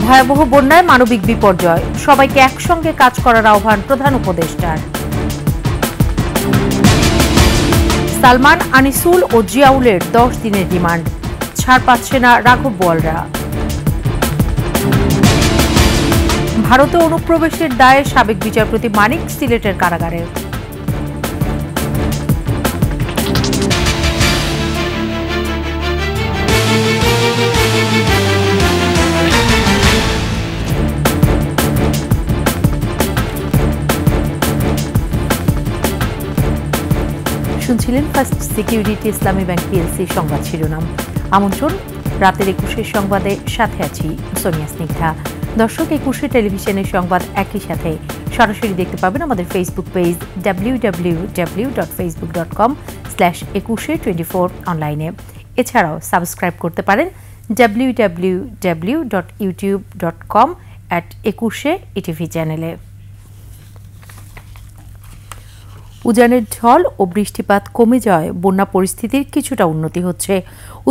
ভয়াবহ বন্যায় মানবিক বিপর্যয়, সবাইকে একসঙ্গে কাজ করার আহ্বান প্রধান উপদেষ্টার। সালমান, আনিসুল ও জিয়াউলের 10 দিনের রিমান্ড, ছাড় পাচ্ছে না রাঘব বোয়ালরা। ভারতে অনুপ্রবেশের দায়ে সাবেক বিচারপতি মানিক সিলেটের কারাগারে। শুনছিলেন ফার্স্ট সিকিউরিটি ইসলামী ব্যাংক পিএলসি সংবাদ শিরোনাম। আমন্ত্রণ রাতের 21 সংবাদে, সাথে আছি সোনিয়া স্নিগ্ধা। দর্শক, 21 টেলিভিশনের সংবাদ একই সাথে সরাসরি দেখতে পাবেন আমাদের ফেসবুক পেজ www.facebook.com/2124 অনলাইনে। এছাড়াও সাবস্ক্রাইব করতে পারেন www.youtube.com/21 চ্যানেলে। উজানের ঢল ও বৃষ্টিপাত কমে যাওয়ায় বন্যা পরিস্থিতির কিছুটা উন্নতি হচ্ছে।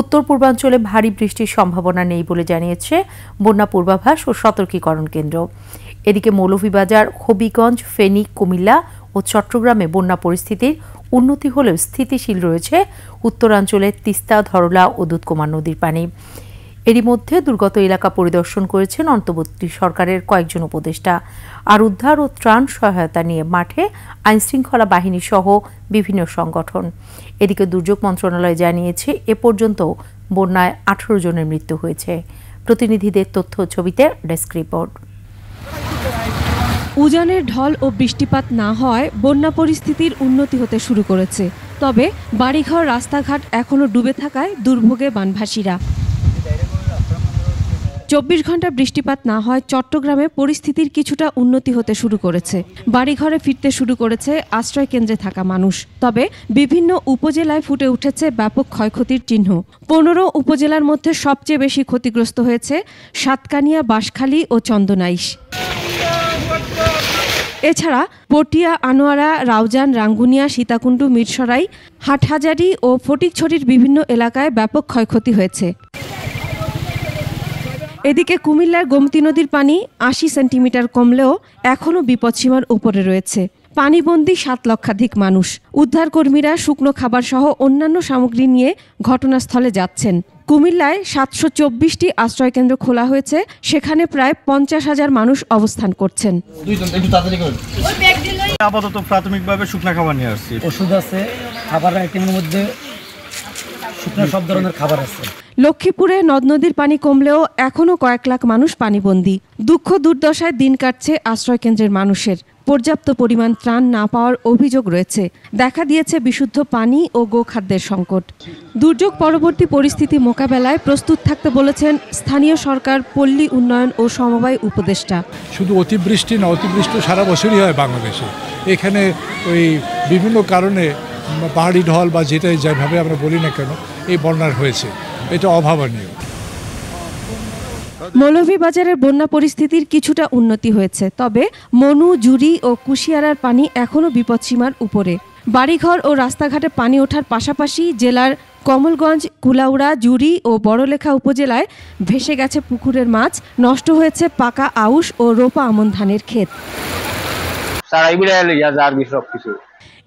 উত্তর পূর্বাঞ্চলে ভারী বৃষ্টির সম্ভাবনা নেই বলে জানিয়েছে বন্যা পূর্বাভাস ও সতর্কীকরণ কেন্দ্র। এদিকে মৌলভীবাজার, হবিগঞ্জ, ফেনী, কুমিল্লা ও চট্টগ্রামে বন্যা পরিস্থিতির উন্নতি হলেও স্থিতিশীল রয়েছে উত্তরাঞ্চলের তিস্তা, ধরলা ও দুধকুমার নদীর পানি। এরই মধ্যে দুর্গত এলাকা পরিদর্শন করেছেন অন্তর্বর্তী সরকারের কয়েকজন উপদেষ্টা। আর উদ্ধার ও ত্রাণ সহায়তা নিয়ে মাঠে আইনশৃঙ্খলা বাহিনী সহ বিভিন্ন সংগঠন। এদিকে দুর্যোগ মন্ত্রণালয় জানিয়েছে এ পর্যন্ত বন্যায় 18 জনের মৃত্যু হয়েছে। প্রতিনিধিদের তথ্য ছবিতে ডেস্ক রিপোর্ট। উজানের ঢল ও বৃষ্টিপাত না হওয়ায় বন্যা পরিস্থিতির উন্নতি হতে শুরু করেছে। তবে বাড়িঘর, রাস্তাঘাট এখনও ডুবে থাকায় দুর্ভোগে বানভাসীরা। 24 ঘন্টা বৃষ্টিপাত না হয় চট্টগ্রামে পরিস্থিতির কিছুটা উন্নতি হতে শুরু করেছে। বাড়িঘরে ফিরতে শুরু করেছে আশ্রয় কেন্দ্রে থাকা মানুষ। তবে বিভিন্ন উপজেলায় ফুটে উঠেছে ব্যাপক ক্ষয়ক্ষতির চিহ্ন। 15 উপজেলার মধ্যে সবচেয়ে বেশি ক্ষতিগ্রস্ত হয়েছে সাতকানিয়া, বাঁশখালী ও চন্দনাইশ। এছাড়া পটিয়া, আনোয়ারা, রাউজান, রাঙ্গুনিয়া, সীতাকুণ্ডু, মিরসরাই, হাটহাজারী ও ফটিকছড়ির বিভিন্ন এলাকায় ব্যাপক ক্ষয়ক্ষতি হয়েছে। এদিকে কুমিল্লার গোমতী নদীর পানি 80 সেন্টিমিটার কমলেও এখনও বিপদসীমার উপরে রয়েছে। পানিবন্দী 7 লক্ষাধিক মানুষ। উদ্ধারকর্মীরা শুকনো খাবার সহ অন্যান্য সামগ্রী নিয়ে ঘটনাস্থলে যাচ্ছেন। কুমিল্লায় 724টি আশ্রয়কেন্দ্র খোলা হয়েছে, সেখানে প্রায় 50,000 মানুষ অবস্থান করছেন। আপাতত প্রাথমিকভাবে শুকনো খাবার নিয়ে আসছি। ওষুধ আছে, খাবার আইটেমের মধ্যে শুকনো সব ধরনের খাবার আছে। লক্ষ্মীপুরে নদ নদীর পানি কমলেও এখনও কয়েক লাখ মানুষ পানিবন্দী। দুঃখ দুর্দশায় দিন কাটছে আশ্রয়কেন্দ্রের মানুষের। পর্যাপ্ত পরিমাণ ত্রাণ না পাওয়ার অভিযোগ রয়েছে। দেখা দিয়েছে বিশুদ্ধ পানি ও গোখাদ্যের সংকট। দুর্যোগ পরবর্তী পরিস্থিতি মোকাবেলায় প্রস্তুত থাকতে বলেছেন স্থানীয় সরকার, পল্লী উন্নয়ন ও সমবায় উপদেষ্টা। শুধু অতিবৃষ্টি না, অতিবৃষ্টি সারা বছরই হয় বাংলাদেশে। এখানে ওই বিভিন্ন কারণে পাহাড়ি ঢল বা যেভাবে আমরা বলি না কেন, এই বন্যার হয়েছে, এটা অভাবনীয়। মৌলভীবাজারের বন্যা পরিস্থিতির কিছুটা উন্নতি হয়েছে। তবে মনু, জুরি ও কুশিয়ারার পানি এখনও বিপদসীমার উপরে। বাড়িঘর ও রাস্তাঘাটে পানি ওঠার পাশাপাশি জেলার কমলগঞ্জ, কুলাউড়া, জুরি ও বড়লেখা উপজেলায় ভেসে গেছে পুকুরের মাছ, নষ্ট হয়েছে পাকা আউশ ও রোপা আমন ধানের ক্ষেত।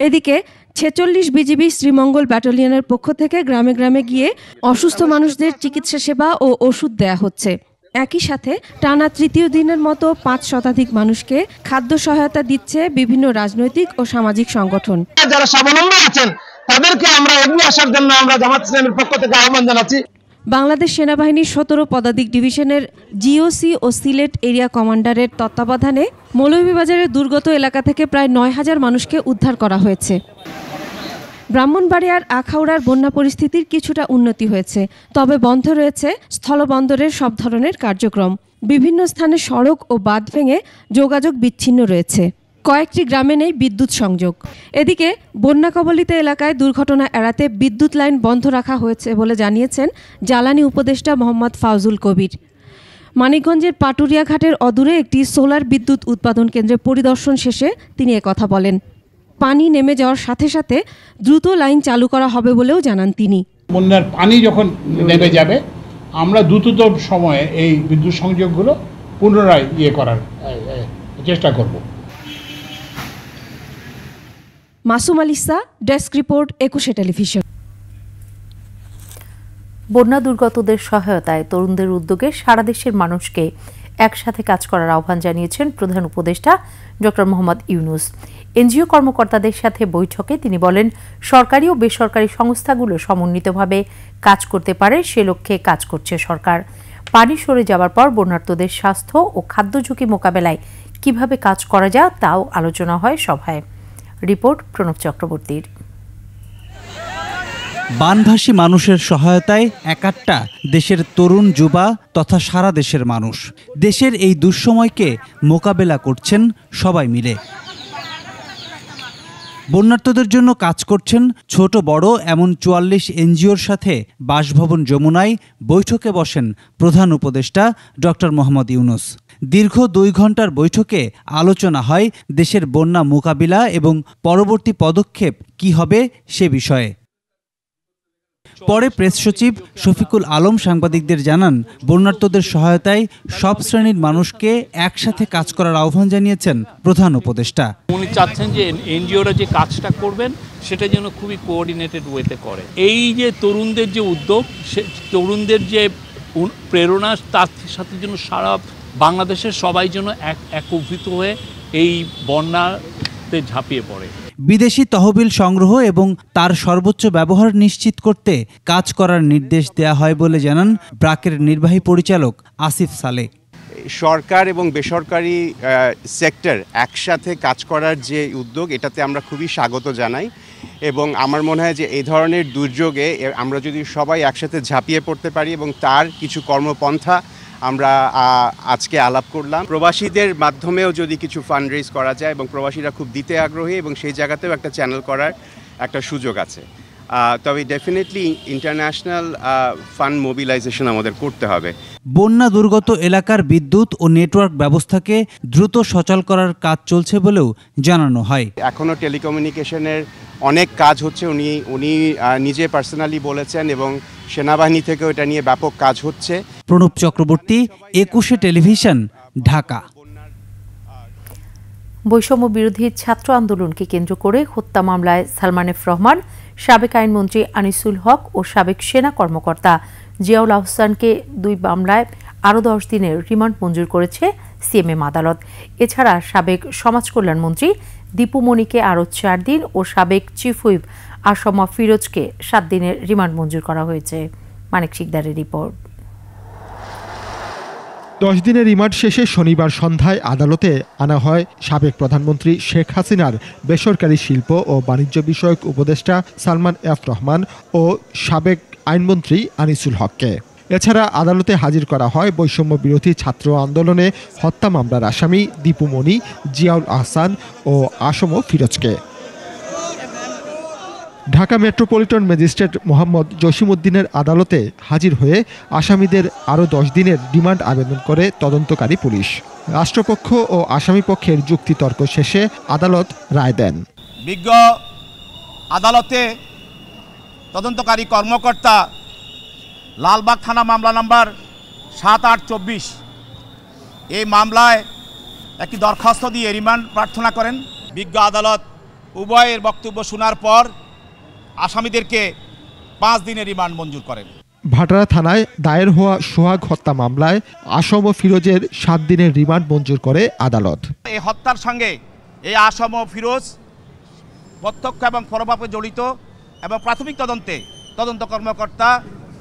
এদিকে 46 বিজিবি শ্রীমঙ্গল ব্যাটালিয়নের পক্ষ থেকে গ্রামে গ্রামে গিয়ে অসুস্থ মানুষদের চিকিৎসা সেবা ও ওষুধ দেয়া হচ্ছে। একই সাথে টানা তৃতীয় দিনের মতো 5 শতাধিক মানুষকে খাদ্য সহায়তা দিচ্ছে বিভিন্ন রাজনৈতিক ও সামাজিক সংগঠন। যারা স্বাবলম্বী আছেন তাদেরকে আমরা এগিয়ে আসার জন্য আমরা জামাত ইসলামের পক্ষ থেকে আহ্বান জানাচ্ছি। বাংলাদেশ সেনাবাহিনীর 17 পদাতিক ডিভিশনের জিওসি ও সিলেট এরিয়া কমান্ডারের তত্ত্বাবধানে মৌলভীবাজারের দুর্গত এলাকা থেকে প্রায় 9,000 মানুষকে উদ্ধার করা হয়েছে। ব্রাহ্মণবাড়িয়ার আখাউড়ার বন্যা পরিস্থিতির কিছুটা উন্নতি হয়েছে। তবে বন্ধ রয়েছে স্থলবন্দরের সব ধরনের কার্যক্রম। বিভিন্ন স্থানে সড়ক ও বাঁধ ভেঙে যোগাযোগ বিচ্ছিন্ন রয়েছে। কয়েকটি গ্রামে নেই বিদ্যুৎ সংযোগ। এদিকে বন্যা কবলিত এলাকায় দুর্ঘটনা এড়াতে বিদ্যুৎ লাইন বন্ধ রাখা হয়েছে বলে জানিয়েছেন জ্বালানি উপদেষ্টা মোহাম্মদ ফাউজুল কবির। মানিকগঞ্জের পাটুরিয়া ঘাটের অদূরে একটি সোলার বিদ্যুৎ উৎপাদন কেন্দ্রে পরিদর্শন শেষে তিনি একথা বলেন। পানি নেমে যাওয়ার সাথে সাথে দ্রুত লাইন চালু করা হবে বলেও জানান তিনি। বন্যার পানি যখন নেমে যাবে আমরা দ্রুততম সময়ে এই বিদ্যুৎ সংযোগগুলো পুনরায় করার চেষ্টা করব। Masum আলিসা, desk report, 21 television. বন্যা দুর্গতদের সহায়তায় তরুণদের উদ্যোগে সারা দেশের মানুষকে একসাথে কাজ করার আহ্বান জানিয়েছেন প্রধান উপদেষ্টা ডক্টর মোহাম্মদ ইউনূস। এনজিও কর্মকর্তাদের সাথে বৈঠকে তিনি বলেন, সরকারি ও বেসরকারি সংস্থাগুলো সমন্বিতভাবে কাজ করতে পারে, সে লক্ষ্যে কাজ করছে সরকার। পানি সরে যাওয়ার পর বন্যার্তদের স্বাস্থ্য ও খাদ্য ঝুঁকি মোকাবেলায় কিভাবে কাজ করা যায় তাও আলোচনা হয় সভায়। রিপোর্ট প্রণব চক্রবর্তীর। বানভাসী মানুষের সহায়তায় একাট্টা দেশের তরুণ যুবা তথা সারা দেশের মানুষ। দেশের এই দুঃসময়কে মোকাবেলা করছেন সবাই মিলে। বন্যার্তদের জন্য কাজ করছেন ছোট বড় এমন ৪৪ এনজিওর সাথে বাসভবন যমুনায় বৈঠকে বসেন প্রধান উপদেষ্টা ডক্টর মোহাম্মদ ইউনূস। দীর্ঘ ২ ঘন্টার বৈঠকে আলোচনা হয় দেশের বন্যা মোকাবিলা এবং পরবর্তী পদক্ষেপ কী হবে সে বিষয়ে। পরে প্রেস সচিব শফিকুল আলম সাংবাদিকদের জানান, বন্যার্তদের সহায়তায় সব শ্রেণীর মানুষকে একসাথে কাজ করার আহ্বান জানিয়েছেন প্রধান উপদেষ্টা। উনি চাচ্ছেন যে এনজিওরা যে কাজটা করবেন সেটা যেন খুবই কোঅর্ডিনেটেড ওয়েতে করে। এই যে তরুণদের যে উদ্যোগ, সে তরুণদের যে প্রেরণা, তার সাথে যেন সারা বাংলাদেশের সবাই যেন একত্রিত হয়ে এই বন্যাতে ঝাঁপিয়ে পড়ে। বিদেশি তহবিল সংগ্রহ এবং তার সর্বোচ্চ ব্যবহার নিশ্চিত করতে কাজ করার নির্দেশ দেয়া হয় বলে জানান ব্র্যাকের নির্বাহী পরিচালক আসিফ সালে। সরকার এবং বেসরকারি সেক্টর একসাথে কাজ করার যে উদ্যোগ, এটাতে আমরা খুবই স্বাগত জানাই এবং আমার মনে হয় যে এই ধরনের দুর্যোগে আমরা যদি সবাই একসাথে ঝাঁপিয়ে পড়তে পারি এবং তার কিছু কর্মপন্থা আমরা আজকে আলাপ করলাম। প্রবাসীদের মাধ্যমেও যদি কিছু ফান্ড রেজ করা যায় এবং প্রবাসীরা খুব দিতে আগ্রহী এবং সেই জায়গাতেও একটা চ্যানেল করার একটা সুযোগ আছে। তবে ডেফিনেটলি ইন্টারন্যাশনাল ফান্ড মোবিলাইজেশন আমাদের করতে হবে। বন্যা দুর্গত এলাকার বিদ্যুৎ ও নেটওয়ার্ক ব্যবস্থাকে দ্রুত সচল করার কাজ চলছে বলেও জানানো হয়। এখনও টেলিকমিউনিকেশনের অনেক কাজ হচ্ছে, উনি নিজে পার্সোনালি বলেছেন এবং সেনাবাহিনী থেকেও এটা নিয়ে ব্যাপক কাজ হচ্ছে। প্রণব চক্রবর্তী, 21 টেলিভিশন, ঢাকা। বৈষম্য বিরোধী ছাত্র আন্দোলনকে কেন্দ্র করে হত্যা মামলায় সালমান এফ রহমান, সাবেক আইনমন্ত্রী আনিসুল হক ও সাবেক সেনা কর্মকর্তা জিয়াউল আহসানকে 2 মামলায় আরও 10 দিনের রিমান্ড মঞ্জুর করেছে সিএমএম আদালত। এছাড়া সাবেক সমাজ কল্যাণমন্ত্রী দীপু মনিকে আরও 4 দিন ও সাবেক চিফ হুইপ আসম ফিরোজকে 7 দিনের রিমান্ড মঞ্জুর করা হয়েছে। মানিক শিকদারের রিপোর্ট। 10 দিনের রিমান্ড শেষে শনিবার সন্ধ্যায় আদালতে আনা হয় সাবেক প্রধানমন্ত্রী শেখ হাসিনার বেসরকারি শিল্প ও বাণিজ্য বিষয়ক উপদেষ্টা সালমান এফ রহমান ও সাবেক আইনমন্ত্রী আনিসুল হককে। এছাড়া আদালতে হাজির করা হয় বৈষম্য বিরোধী ছাত্র আন্দোলনে হত্যা মামলার আসামি দীপু মনি, জিয়াউল আহসান ও আসম ফিরোজকে। ঢাকা মেট্রোপলিটন ম্যাজিস্ট্রেট মোহাম্মদ জসিমউদ্দিনের আদালতে হাজির হয়ে আসামিদের আরও 10 দিনের রিমান্ড আবেদন করে তদন্তকারী পুলিশ। রাষ্ট্রপক্ষ ও আসামিপক্ষের যুক্তিতর্ক শেষে আদালত রায় দেন। বিজ্ঞ আদালতে তদন্তকারী কর্মকর্তা লালবাগ থানা মামলা নাম্বার 7824 এই মামলায় একটি দরখাস্ত দিয়ে রিমান্ড প্রার্থনা করেন। বিজ্ঞ আদালত উভয়ের বক্তব্য শোনার পর আসামিদেরকে 5 দিনের রিমান্ড মঞ্জুর করেন। ভাটারা থানায় দায়ের হওয়া সোহাগ হত্যা মামলায় আসম ফিরোজের 7 দিনের রিমান্ড মঞ্জুর করে আদালত। এই হত্যার সঙ্গে এই আসম ফিরোজ প্রত্যক্ষ এবং পরোক্ষভাবে জড়িত এবং প্রাথমিক তদন্তে তদন্ত কর্মকর্তা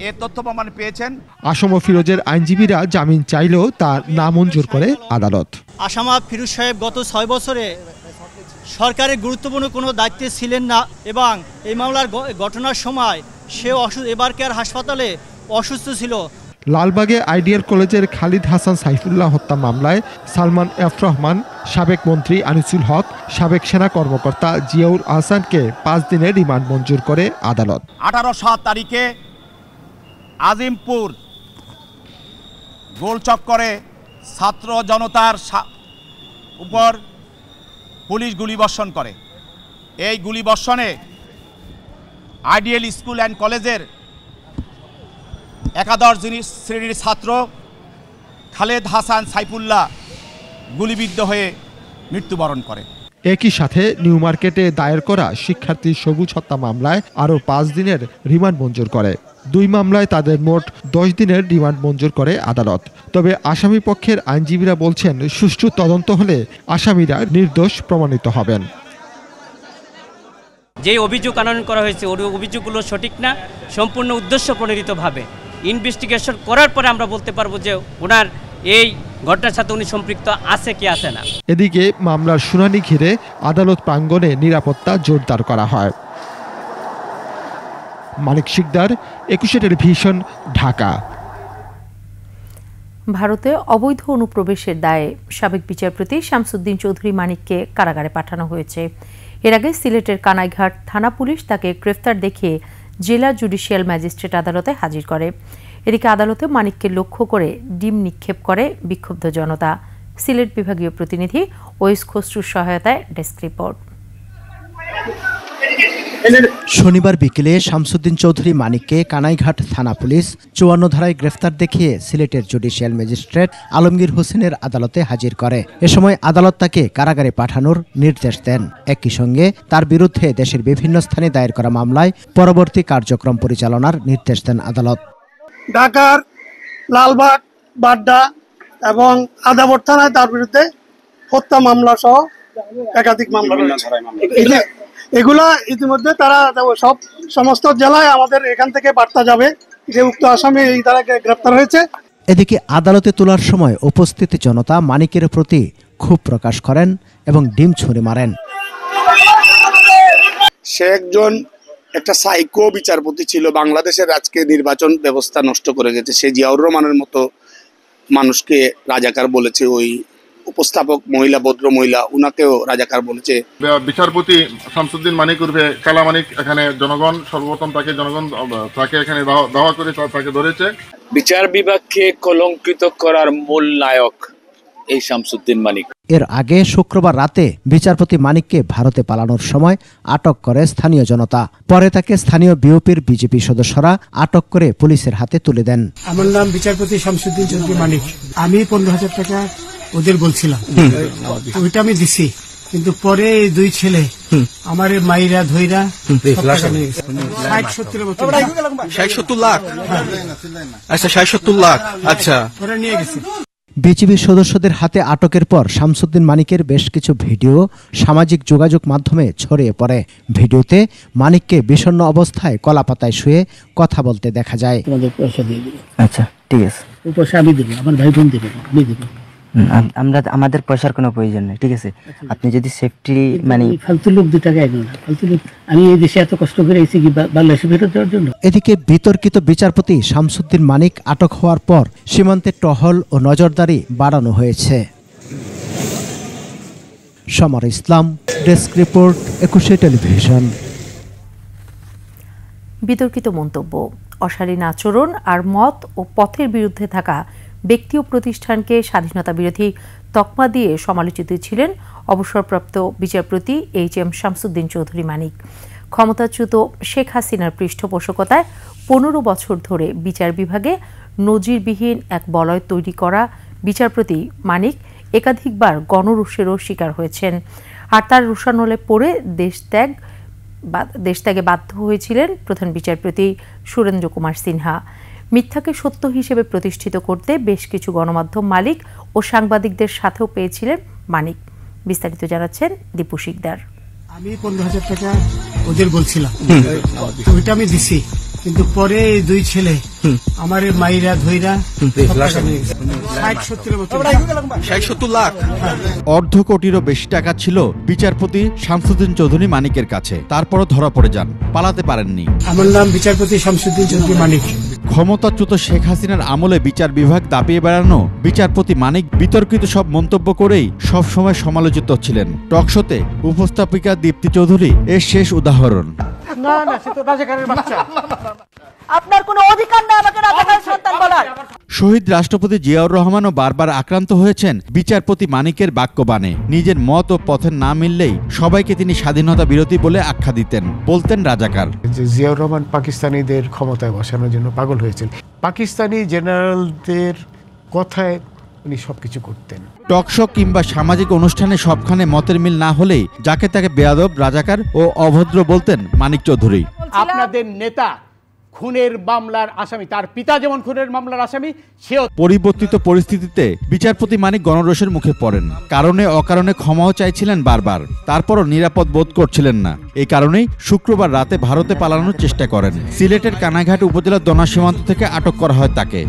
এর তথ্য প্রমাণ পেয়েছেন। আসম ফিরোজের আইনজীবীরা জামিন চাইলেও তা নামঞ্জুর করে আদালত। আসামা ফিরোজ সাহেব গত 6 বছরে সরকারের গুরুত্বপূর্ণ কোনো দায়িত্বে ছিলেন না এবং এই মামলার ঘটনার সময় সে এবারকার হাসপাতালে অসুস্থ ছিল। লালবাগে আইডিয়াল কলেজের খালিদ হাসান সাইফুল্লাহ হত্যা মামলায় সালমান এফ রহমান, সাবেক মন্ত্রী আনিসুল হক, সাবেক সেনা কর্মকর্তা জিয়াউল আহসানকে 5 দিনের রিমান্ড মঞ্জুর করে আদালত। 18/7 তারিখে আজিমপুর গোলচক্করে ছাত্র জনতার উপর পুলিশ গুলিবর্ষণ করে। এই গুলিবর্ষণে আইডিয়াল স্কুল অ্যান্ড কলেজের 11 শ্রেণীর ছাত্র খালেদ হাসান সাইফুল্লাহ গুলিবিদ্ধ হয়ে মৃত্যুবরণ করে। একই সাথে নিউ মার্কেটে দায়ের করা শিক্ষার্থী সবুজ হত্যা মামলায় আরও 5 দিনের রিমান্ড মঞ্জুর করে। 2 মামলায় তাদের মোট 10 দিনের রিমান্ড মঞ্জুর করে আদালত। তবে আসামি পক্ষের আইনজীবীরা বলছেন, সুষ্ঠু তদন্ত হলে আসামিরা নির্দোষ প্রমাণিত হবেন। যে অভিযোগ আনয়ন করা হয়েছে ওই অভিযোগগুলো সঠিক না, সম্পূর্ণ উদ্দেশ্য প্রণোদিতভাবে ইনভেস্টিগেশন করার পরে আমরা বলতে পারবো যে ওনার এই ঘটনার সাথে উনি সম্পৃক্ত আছে কি আছে না। এদিকে মামলার শুনানি ঘিরে আদালত প্রাঙ্গণে নিরাপত্তা জোরদার করা হয়। মানিক শিকদার, 21 টেলিভিশন, ঢাকা। ভারতে অবৈধ অনুপ্রবেশের দায়ে সাবেক বিচারপতি শামসুদ্দিন চৌধুরী মানিককে কারাগারে পাঠানো হয়েছে। এর আগে সিলেটের কানাইঘাট থানা পুলিশ তাকে গ্রেফতার দেখিয়ে জেলা জুডিশিয়াল ম্যাজিস্ট্রেট আদালতে হাজির করে। এদিকে আদালতে মানিককে লক্ষ্য করে ডিম নিক্ষেপ করে বিক্ষুব্ধ জনতা। সিলেট বিভাগীয় প্রতিনিধি ওয়েস খসরুর সহায়তায় ডেস্ক রিপোর্ট। শনিবার বিকেলে শামসুদ্দিন চৌধুরী মানিককে কানাইঘাট থানা পুলিশ 54 ধারায় গ্রেফতার দেখিয়ে সিলেটের জুডিশিয়াল ম্যাজিস্ট্রেট আলমগীর হোসেনের আদালতে হাজির করে। এ সময় আদালত তাকে কারাগারে পাঠানোর নির্দেশ দেন। একই সঙ্গে তার বিরুদ্ধে দেশের বিভিন্ন স্থানে দায়ের করা মামলায় পরবর্তী কার্যক্রম পরিচালনার নির্দেশ দেন আদালত। ঢাকার লালবাগ, বাড্ডা এবং আদাবর থানায় তার বিরুদ্ধে হত্যা মামলা সহ একাধিক মামলা রয়েছে। এগুলা ইতিমধ্যে তারা সমস্ত জেলায় আমাদের এখান থেকে বার্তা যাবে যে উক্ত আসামি এই তারাকে গ্রেফতার হয়েছে। এদিকে আদালতে তোলার সময় উপস্থিত জনতা মানিকের প্রতি ক্ষোভ প্রকাশ করেন এবং ডিম ছুঁড়ে মারেন। সে একজন একটা সাইকো বিচারপতি ছিল, বাংলাদেশের আজকে নির্বাচন ব্যবস্থা নষ্ট করে গেছে। সে জিয়াউর রহমানের মতো মানুষকে রাজাকার বলেছে, ওই উপস্থাপক মহিলা, ভদ্র মহিলা, উনাকেও রাজাকার বলেছে। বিচারপতি শামসুদ্দিন মানিক উর্ফে কালা মানিক, এখানে জনগণ সর্বপ্রথম তাকে এখানে দাওয়া করে তাকে ধরেছে। বিচার বিভাগকে কলঙ্কিত করার মূল নায়ক এই শামসুদ্দিন মানিক। এর আগে শুক্রবার রাতে বিচারপতি মানিককে ভারতে পালানোর সময় আটক করে স্থানীয় জনতা। পরে তাকে স্থানীয় বিজেপি সদস্যরা আটক করে পুলিশের হাতে তুলে দেন। আমার নাম বিচারপতি শামসুদ্দিন চৌধুরী মানিক। আমি 15,000 টাকা ওদের বলছিলাম, ওইটা আমি দিছি, কিন্তু পরে এই 2 ছেলে আমার মাইরা ধইরা 60-70 লাখ। আচ্ছা 60-70 লাখ, আচ্ছা ওরা নিয়ে গেছে। বিজিবি সদস্যদের হাতে আটকের পর শামসুদ্দিন মানিকের বেশ কিছু ভিডিও সামাজিক যোগাযোগ মাধ্যমে ছড়িয়ে পড়ে। ভিডিওতে মানিককে বিষণ্ণ অবস্থায় কলাপাতায় শুয়ে কথা বলতে দেখা যায়। পয়সা দিয়ে দিবে। আচ্ছা ঠিক আছে, পয়সা আমি দেবো, আমার ভাই বোন দেবে, আমি দেবো। আমাদের পয়সার কোনো প্রয়োজন নেই, ঠিক আছে? আপনি যদি সেফটি মানে ফালতু লোক 2 টাকা একজন ফালতু লোক, আমি এই দেশে এত কষ্ট করে এসেছি কি বাংলাদেশে ফেরত দেওয়ার জন্য? এদিকে বিতর্কিত বিচারপতি শামসুদ্দিন মানিক আটক হওয়ার পর সীমান্তে টহল ও নজরদারি বাড়ানো হয়েছে। সমর ইসলাম, ডেস্ক রিপোর্ট, 21 টেলিভিশন। বিতর্কিত মন্তব্য, অশালীন আচরণ আর মত ও পথের বিরুদ্ধে থাকা ব্যক্তি ও প্রতিষ্ঠানকে স্বাধীনতা বিরোধী তকমা দিয়ে সমালোচিত ছিলেন অবসরপ্রাপ্ত বিচারপতি HM শামসুদ্দিন চৌধুরী মানিক। ক্ষমতাচ্যুত শেখ হাসিনার পৃষ্ঠপোষকতায় 15 বছর ধরে বিচার বিভাগে নজিরবিহীন এক বলয় তৈরি করা বিচারপতি মানিক একাধিকবার গণরোষেরও শিকার হয়েছেন। আর তার রোষানলে পড়ে দেশত্যাগে বাধ্য হয়েছিলেন প্রধান বিচারপতি সুরেন্দ্র কুমার সিনহা। মিথ্যাকে সত্য হিসেবে প্রতিষ্ঠিত করতে বেশ কিছু গণমাধ্যম মালিক ও সাংবাদিকদের সাথেও পেয়েছিলেন মানিক। বিস্তারিত জানাচ্ছেন দীপু শিকদার। আমি 15,000 টাকা ওদের বলছিলাম, ওইটা আমি দিছি, কিন্তু পরে এই 2 ছেলে আমার মাইরা ধইরা 60-70 লাখ। অর্ধ কোটিরও বেশি টাকা ছিল বিচারপতি শামসুদ্দিন চৌধুরী মানিকের কাছে, তারপরও ধরা পড়ে যান, পালাতে পারেননি। আমার নাম বিচারপতি শামসুদ্দিন চৌধুরী মানিক। ক্ষমতাচ্যুত শেখ হাসিনার আমলে বিচার বিভাগ দাপিয়ে বেড়ানো বিচারপতি মানিক বিতর্কিত সব মন্তব্য করেই সবসময় সমালোচিত ছিলেন। টকশোতে উপস্থাপিকা দীপ্তি চৌধুরী এর শেষ উদাহরণ। না না, সে তো রাজাকারের বাচ্চা। আপনার কোনো অধিকার নেই আমাকে রাজাকারের সন্তান বলার। শহীদ রাষ্ট্রপতি জিয়াউর রহমানও বারবার আক্রান্ত হয়েছেন বিচারপতি মানিকের বাক্যবাণে। নিজের মত ও পথের না মিললেই সবাইকে তিনি স্বাধীনতা বিরোধী বলে আখ্যা দিতেন, বলতেন রাজাকার। জিয়াউর রহমান পাকিস্তানিদের ক্ষমতায় বসানোর জন্য পাগল হয়েছেন। পাকিস্তানি জেনারেলদের কথায় উনি সবকিছু করতেন। টকশো কিংবা সামাজিক অনুষ্ঠানে সবখানে মতের মিল না হলেই যাকে তাকে বেয়াদব, রাজাকার ও অভদ্র বলতেন মানিক চৌধুরী। আপনাদের নেতা খুনের মামলার আসামি, তার পিতা যেমন খুনের মামলার আসামি, সেও। পরিবর্তিত পরিস্থিতিতে বিচারপতি মানিক গণরোষের মুখে পড়েন। কারণে অকারণে ক্ষমাও চাইছিলেন বারবার, তারপরও নিরাপদ বোধ করছিলেন না। এই কারণেই শুক্রবার রাতে ভারতে পালানোর চেষ্টা করেন। সিলেটের কানাইঘাট উপজেলার দোনা সীমান্ত থেকে আটক করা হয় তাকে।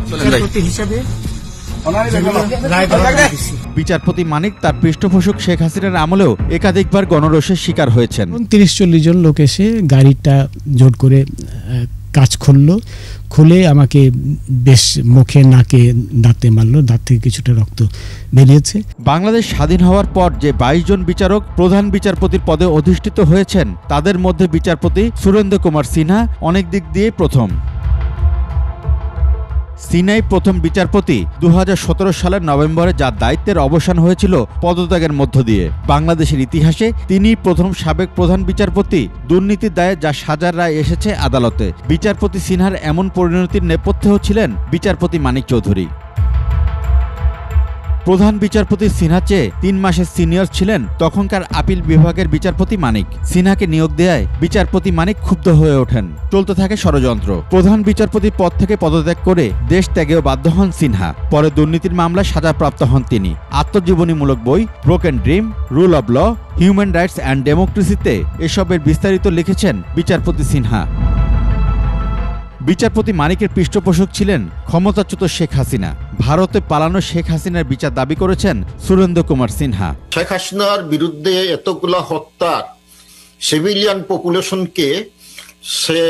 বিচারপতি মানিক তার পৃষ্ঠপোষক শেখ হাসিনার আমলেও একাধিকবার গণরোষের শিকার হয়েছেন। 30-40 জন লোক এসে গাড়িটা জোট করে কাজ খুলে আমাকে বেশ মুখে, নাকে, দাঁতে মারলো। দাঁত থেকে কিছুটা রক্ত বেরিয়েছে। বাংলাদেশ স্বাধীন হওয়ার পর যে 22 জন বিচারক প্রধান বিচারপতির পদে অধিষ্ঠিত হয়েছেন, তাদের মধ্যে বিচারপতি সুরেন্দ্র কুমার সিনহা অনেক দিক দিয়ে প্রথম। সিনহাই প্রথম বিচারপতি 2017 সালের নভেম্বরে, যার দায়িত্বের অবসান হয়েছিল পদত্যাগের মধ্য দিয়ে। বাংলাদেশের ইতিহাসে তিনি প্রথম সাবেক প্রধান বিচারপতি দুর্নীতির দায়ে যা সাজার রায় এসেছে আদালতে। বিচারপতি সিনহার এমন পরিণতির নেপথ্যেও ছিলেন বিচারপতি মানিক চৌধুরী। প্রধান বিচারপতি সিনহা চেয়ে 3 মাসের সিনিয়র ছিলেন তখনকার আপিল বিভাগের বিচারপতি মানিক। সিনহাকে নিয়োগ দেয়ায় বিচারপতি মানিক ক্ষুব্ধ হয়ে ওঠেন। চলতে থাকে ষড়যন্ত্র। প্রধান বিচারপতির পদ থেকে পদত্যাগ করে দেশ ত্যাগেও বাধ্য হন সিনহা। পরে দুর্নীতির মামলায় সাজাপ্রাপ্ত হন তিনি। আত্মজীবনীমূলক বই broken dream, rule of law, human rights and ডেমোক্রেসিতে এসবের বিস্তারিত লিখেছেন বিচারপতি সিনহা। বিচারপতি মানিকের পৃষ্ঠপোষক ছিলেন ক্ষমতাচ্যুত শেখ হাসিনা। ভারতে পালানো শেখ হাসিনার বিচার দাবি করেছেন সুরেন্দ্র কুমার সিনহা। শেখ হাসিনার বিরুদ্ধে এতগুলা হত্যার সিভিলিয়ান পপুলেশনকে সে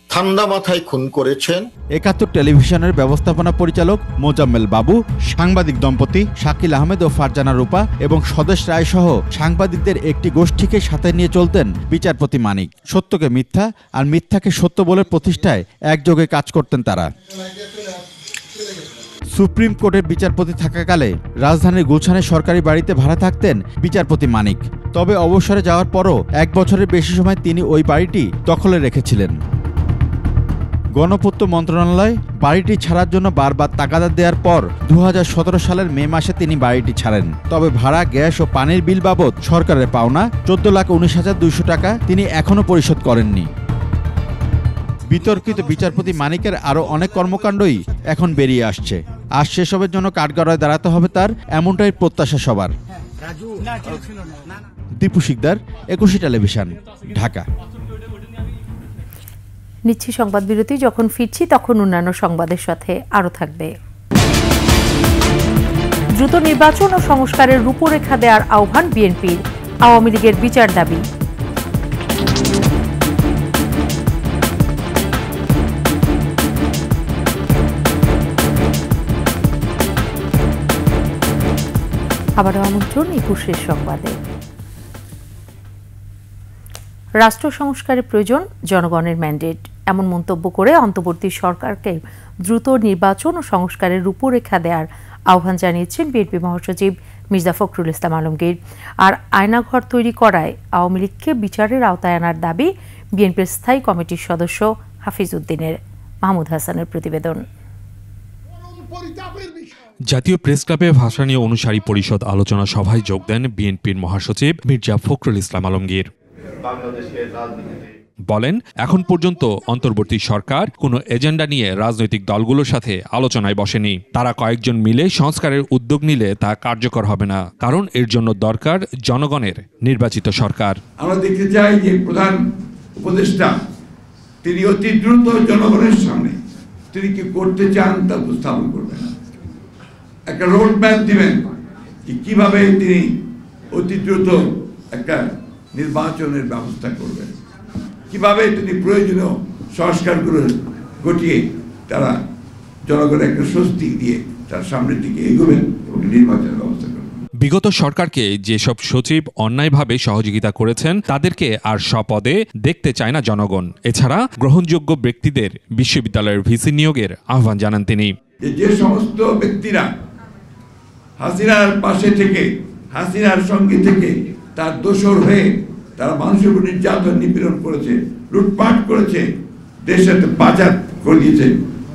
ঠান্ডা মাথায় খুন করেছেন। ৭১ টেলিভিশনের ব্যবস্থাপনা পরিচালক মোজাম্মেল বাবু, সাংবাদিক দম্পতি শাকিল আহমেদ ও ফারজানা রূপা এবং স্বদেশ রায় সহ সাংবাদিকদের একটি গোষ্ঠীকে সাথে নিয়ে চলতেন বিচারপতি মানিক। সত্যকে মিথ্যা আর মিথ্যাকে সত্য বলে প্রতিষ্ঠায় একযোগে কাজ করতেন তারা। সুপ্রিম কোর্টের বিচারপতি থাকাকালে রাজধানীর গুলশানের সরকারি বাড়িতে ভাড়া থাকতেন বিচারপতি মানিক। তবে অবসরে যাওয়ার পরও 1 বছরের বেশি সময় তিনি ওই বাড়িটি দখলে রেখেছিলেন। গণপূর্ত মন্ত্রণালয় বাড়িটি ছাড়ার জন্য বারবার তাগাদা দেওয়ার পর 2017 সালের মে মাসে তিনি বাড়িটি ছাড়েন। তবে ভাড়া, গ্যাস ও পানির বিল বাবদ সরকারের পাওনা 14,19,200 টাকা তিনি এখনও পরিশোধ করেননি। বিতর্কিত বিচারপতি মানিকের আরও অনেক কর্মকাণ্ডই এখন বেরিয়ে আসছে। আর সেসবের জন্য কাঠগড়ায় দাঁড়াতে হবে তার, এমনটাই প্রত্যাশা সবার। দীপু শিকদার, 21 টেলিভিশন, ঢাকা। নিচ্ছি সংবাদ বিরতি। যখন ফিরছি তখন অন্যান্য সংবাদের সাথে আরও থাকবে। দ্রুত নির্বাচন ও সংস্কারের রূপরেখা দেওয়ার আহ্বান বিএনপির, আওয়ামী লীগের বিচার দাবি। আবারও আমন্ত্রণ 21 সংবাদে। রাষ্ট্র সংস্কারের প্রয়োজন, জনগণের ম্যান্ডেট, এমন মন্তব্য করে অন্তর্বর্তী সরকারকে দ্রুত নির্বাচন ও সংস্কারের রূপরেখা দেওয়ার আহ্বান জানিয়েছেন বিএনপি মহাসচিব মির্জা ফখরুল ইসলাম আলমগীর। আর আয়নাঘর তৈরি করায় আওয়ামী লীগকে বিচারের আওতায় আনার দাবি বিএনপির স্থায়ী কমিটির সদস্য হাফিজ উদ্দিনের। মাহমুদ হাসানের প্রতিবেদন। জাতীয় প্রেস ক্লাবে ভাসানীয় অনুসারী পরিষদ আলোচনা সভায় যোগ দেন বিএনপির মহাসচিব মির্জা ফখরুল ইসলাম আলমগীর। বলেন, এখন পর্যন্ত অন্তর্বর্তী সরকার কোনো এজেন্ডা নিয়ে রাজনৈতিক দলগুলোর সাথে আলোচনায় বসেনি। তারা কয়েকজন মিলে সংস্কারের উদ্যোগ নিলে তা কার্যকর হবে না, কারণ এর জন্য দরকার জনগণের নির্বাচিত সরকার। আমরা দেখতে চাই যে প্রধান উপদেষ্টা তিনি অতি দ্রুত জনগণের সামনে তিনি কি করতে চান তা উপস্থাপন করবেন, একটা রোড ম্যাপ দিবেন কিভাবে তিনি অতি দ্রুত একটা নির্বাচনের ব্যবস্থা করবেন, কিভাবে তিনি প্রয়োজনীয় সংস্কারগুলো ঘটিয়ে তারা জনগণের একটা স্বস্তি দিয়ে তার সামনের দিকে এগোবেন এবং নির্বাচনের ব্যবস্থা করবেন। বিগত সরকারকে যেসব সচিব অন্যায়ভাবে সহযোগিতা করেছেন তাদেরকে আর স্বপদে দেখতে চায় না জনগণ। এছাড়া গ্রহণযোগ্য ব্যক্তিদের বিশ্ববিদ্যালয়ের ভিসি নিয়োগের আহ্বান জানান তিনি। যে সমস্ত ব্যক্তিরা হাসিনার পাশে থেকে, হাসিনার সঙ্গে থেকে তার দোসর হয়ে তারা মানুষের উপর নির্যাতন নিপীড়ন করেছে, লুটপাট করেছে, দেশের পাচার করে দিয়েছে,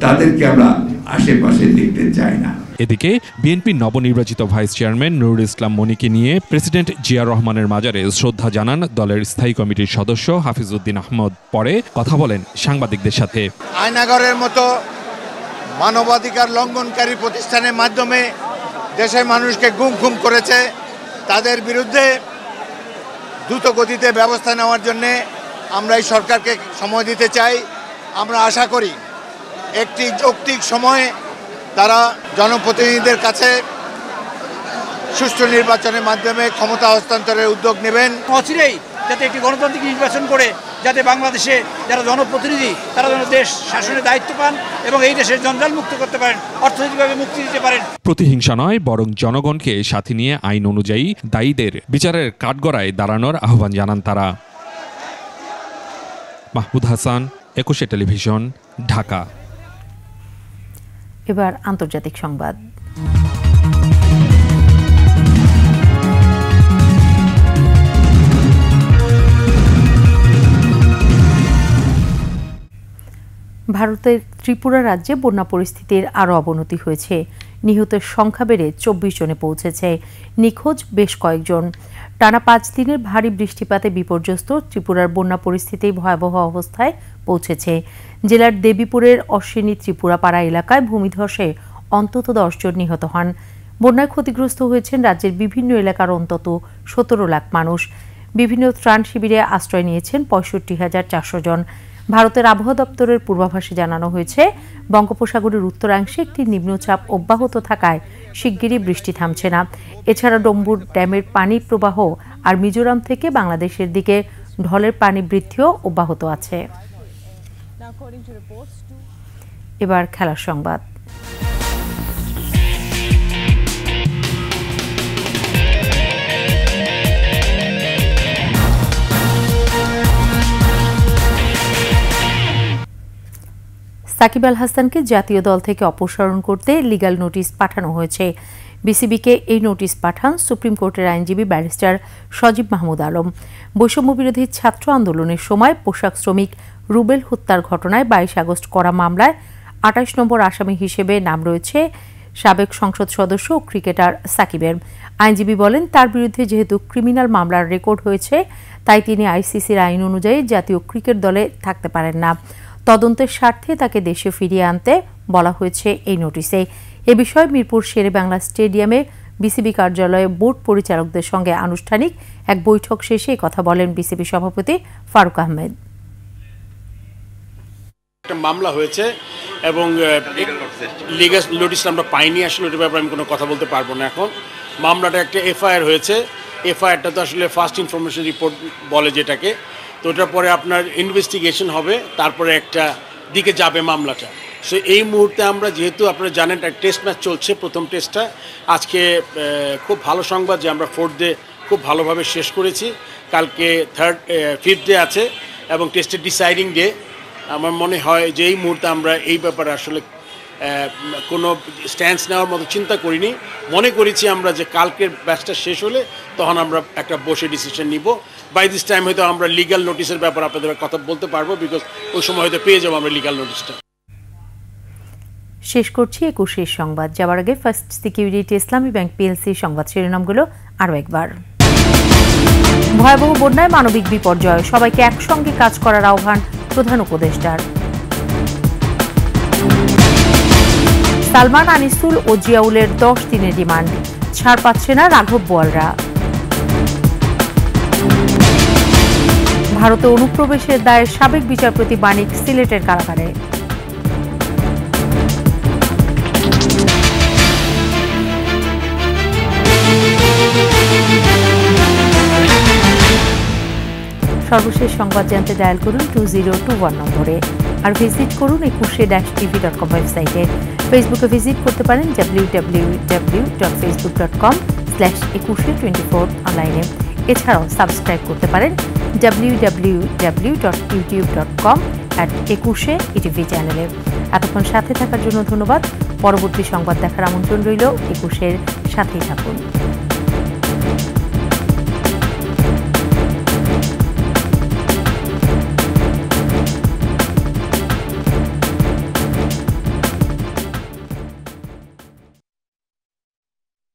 তাদেরকে আমরা আশেপাশে দেখতে চাই না। এদিকে বিএনপির নবনির্বাচিত ভাইস চেয়ারম্যান নুরুল ইসলাম মনিকে নিয়ে প্রেসিডেন্ট জিয়া রহমানের মাজারে শ্রদ্ধা জানান দলের স্থায়ী কমিটির সদস্য হাফিজউদ্দিন আহমদ। পরে কথা বলেন সাংবাদিকদের সাথে। আয়নাগরের মতো মানবাধিকার লঙ্ঘনকারী প্রতিষ্ঠানের মাধ্যমে দেশের মানুষকে গুম করেছে, তাদের বিরুদ্ধে দ্রুত গতিতে ব্যবস্থা নেওয়ার জন্যে আমরা এই সরকারকে সময় দিতে চাই। আমরা আশা করি একটি যৌক্তিক সময়ে তারা জনপ্রতিনিধিদের কাছে সুষ্ঠু নির্বাচনের মাধ্যমে ক্ষমতা হস্তান্তরের উদ্যোগ নেবেন। অচিরেই যাতে একটি গণতান্ত্রিক নির্বাচন করে যাতে বাংলাদেশে যারা জনপ্রতিনিধি তারা যেন দেশ শাসনের দায়িত্ব পান এবং এই দেশের জঞ্জাল মুক্ত করতে পারেন, অর্থনৈতিকভাবে মুক্তি দিতে পারেন। প্রতিহিংসা নয়, বরং জনগণকে সাথে নিয়ে আইন অনুযায়ী দায়ীদের বিচারের কাঠগড়ায় দাঁড়ানোর আহ্বান জানান তারা। মাহমুদ হাসান, একুশে টেলিভিশন, ঢাকা। এবার আন্তর্জাতিক সংবাদ। ভারতের ত্রিপুরা রাজ্যে বন্যা পরিস্থিতির আরও অবনতি হয়েছে। নিহতের সংখ্যা বেড়ে 24 জনে পৌঁছেছে। নিখোঁজ বেশ কয়েকজন। টানা 5 দিনের ভারী বৃষ্টিপাতে বিপর্যস্ত ত্রিপুরার বন্যা পরিস্থিতি ভয়াবহ অবস্থায় পৌঁছেছে। জেলার দেবীপুরের অশ্বিনী ত্রিপুরা পাড়া এলাকায় ভূমিধসে অন্তত 10 জন নিহত হন। বন্যায় ক্ষতিগ্রস্ত হয়েছেন রাজ্যের বিভিন্ন এলাকার অন্তত 17 লাখ মানুষ। বিভিন্ন ত্রাণ শিবিরে আশ্রয় নিয়েছেন 65,400 জন। ভারতের আবহাওয়া দপ্তরের পূর্বাভাসে জানানো হয়েছে, বঙ্গোপসাগরের উত্তরাংশে একটি নিম্নচাপ অব্যাহত থাকায় শিগগিরই বৃষ্টি থামছে না। এছাড়া ডম্বুর ড্যামের পানি প্রবাহ আর মিজোরাম থেকে বাংলাদেশের দিকে ঢলের পানি বৃদ্ধিও অব্যাহত আছে। এবার খেলার সংবাদ। সাকিব আল হাসানকে জাতীয় দল থেকে অপসারণ করতে লিগ্যাল নোটিশ পাঠানো হয়েছে। বিসিবিকে এই নোটিশ পাঠান সুপ্রিম কোর্টের আইনজীবী ব্যারিস্টার সজীব মাহমুদ আলম। বৈষম্য বিরোধী ছাত্র আন্দোলনের সময় পোশাক শ্রমিক রুবেল হত্যার ঘটনায় 22 আগস্ট করা মামলায় 28 নম্বর আসামি হিসেবে নাম রয়েছে সাবেক সংসদ সদস্য ও ক্রিকেটার সাকিবের। আইনজীবী বলেন, তার বিরুদ্ধে যেহেতু ক্রিমিনাল মামলার রেকর্ড হয়েছে, তাই তিনি আইসিসির আইন অনুযায়ী জাতীয় ক্রিকেট দলে থাকতে পারেন না। তদন্তের স্বার্থে তাকে দেশে ফিরিয়ে আনতে বলা হয়েছে এই নোটিশে। এ বিষয়ে মিরপুর শেরেবাংলা স্টেডিয়ামে বিসিবি কার্যালয়ে বোর্ড পরিচালকদের সঙ্গে আনুষ্ঠানিক এক বৈঠক শেষে কথা বলেন বিসিবি সভাপতি ফারুক আহমেদ। একটা মামলা হয়েছে এবং লিগ্যাল নোটিশ আমরা পাইনি, আসলে ওটার ব্যাপারে আমি কোনো কথা বলতে পারবো না। এখন মামলাটা একটা এফআইআর হয়েছে। এফআইআরটা তো আসলে ফার্স্ট ইনফরমেশন রিপোর্ট বলে যেটাকে, তো ওটার পরে আপনার ইনভেস্টিগেশন হবে, তারপরে একটা দিকে যাবে মামলাটা। সো এই মুহূর্তে আমরা যেহেতু আপনারা জানেন একটা টেস্ট ম্যাচ চলছে, প্রথম টেস্টটা আজকে খুব ভালো সংবাদ যে আমরা 4th ডে খুব ভালোভাবে শেষ করেছি। কালকে 5th ডে আছে এবং টেস্টের ডিসাইডিং ডে। আমার মনে হয় যে এই মুহূর্তে আমরা এই ব্যাপারে আসলে কোনো স্ট্যান্স নেওয়ার মতো চিন্তা করিনি। মনে করেছি আমরা যে কালকের ব্যাচটা শেষ হলে তখন আমরা একটা বসে ডিসিশন নিব। বাই দিস টাইম হয়তো আমরা লিগ্যাল নোটিশের ব্যাপারে আপনাদের কথা বলতে পারবো, বিকজ ওই সময় হয়তো পেয়ে যাবো আমরা লিগ্যাল নোটিশটা। শেষ করছি 21 সংবাদ। যাওয়ার আগে ফার্স্ট সিকিউরিটি ইসলামী ব্যাংক পিএলসি সংবাদ শিরোনামগুলো আরও একবার। ভয়াবহ বন্যায় মানবিক বিপর্যয়, সবাইকে একসঙ্গে কাজ করার আহ্বান প্রধান উপদেষ্টার। সালমান, আনিসুল ও জিয়াউলের 10 দিনের রিমান্ড, ছাড় পাচ্ছে না রাঘব বোয়ালরা। ভারতে অনুপ্রবেশের দায়ে সাবেক বিচারপতি মানিক সিলেটের কারাগারে। সর্বশেষ সংবাদ জানতে ডায়াল করুন 2021 নম্বরে, আর ভিজিট করুন ekushe-tv.com ওয়েবসাইটে। ফেসবুকে ভিজিট করতে পারেন www.facebook.com/ekushe24 অনলাইনে। এছাড়াও সাবস্ক্রাইব করতে পারেন www.youtube.com/ekushe-tv চ্যানেলে। এতক্ষণ সাথে থাকার জন্য ধন্যবাদ। পরবর্তী সংবাদ দেখার আমন্ত্রণ রইল। একুশের সাথেই থাকুন।